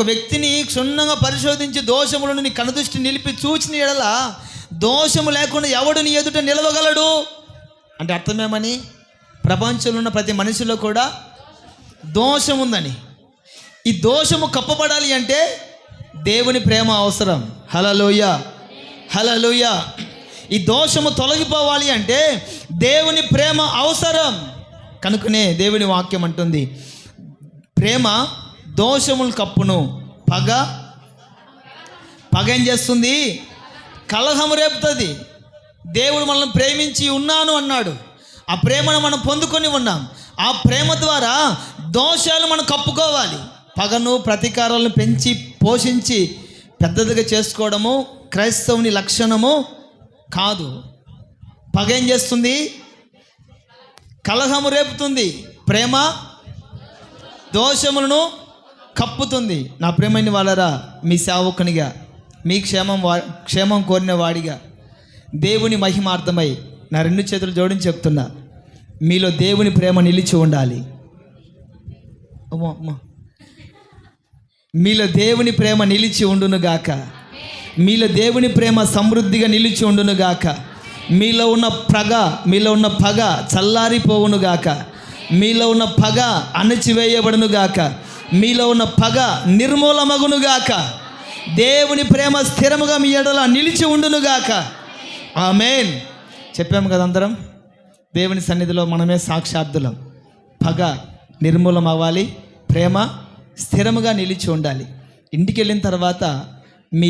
వ్యక్తిని క్షుణ్ణంగా పరిశోధించి దోషములను నీ కనుదృష్టి నిలిపి చూచిన ఎడల దోషము లేకుండా ఎవడు నీ ఎదుట నిలవగలడు అంటే అర్థమేమని? ప్రపంచంలో ఉన్న ప్రతి మనిషిలో కూడా దోషం ఉందని. ఈ దోషము కప్పబడాలి అంటే దేవుని ప్రేమ అవసరం. హల్లెలూయా, హల్లెలూయా. ఈ దోషము తొలగిపోవాలి అంటే దేవుని ప్రేమ అవసరం. కనుకనే దేవుని వాక్యం అంటుంది, ప్రేమ దోషములు కప్పును, పగ ఏం చేస్తుంది? కలహము రేపుతుంది. దేవుడు మనల్ని ప్రేమించి ఉన్నాను అన్నాడు. ఆ ప్రేమను మనం పొందుకొని ఉన్నాం. ఆ ప్రేమ ద్వారా దోషాలు మనం కప్పుకోవాలి. పగను ప్రతీకారాలను పెంచి పోషించి పెద్దదిగా చేసుకోవడము క్రైస్తవుని లక్షణము కాదు. పగ ఏం చేస్తుంది? కలహము రేపుతుంది. ప్రేమ దోషములను కప్పుతుంది. నా ప్రేమైన వాళ్ళరా, మీ సేవకునిగా, మీ క్షేమం కోరిన వాడిగా, దేవుని మహిమార్థమై నా 2 చేతులు జోడించి చెప్తున్నా, మీలో దేవుని ప్రేమ నిలిచి ఉండాలి. మీలో దేవుని ప్రేమ నిలిచి ఉండునుగాక. మీలో దేవుని ప్రేమ సమృద్ధిగా నిలిచి ఉండునుగాక. మీలో ఉన్న పగ చల్లారిపోవునుగాక. మీలో ఉన్న పగ అణచివేయబడునుగాక. మీలో ఉన్న పగ నిర్మూలమగునుగాక. దేవుని ప్రేమ స్థిరముగా మీ ఎడల నిలిచి ఉండునుగాక. ఆమేన్. చెప్పాము కదా అందరం, దేవుని సన్నిధిలో మనమే సాక్షార్థులం. పగ నిర్మూలం అవ్వాలి, ప్రేమ స్థిరముగా నిలిచి ఉండాలి. ఇంటికి వెళ్ళిన తర్వాత మీ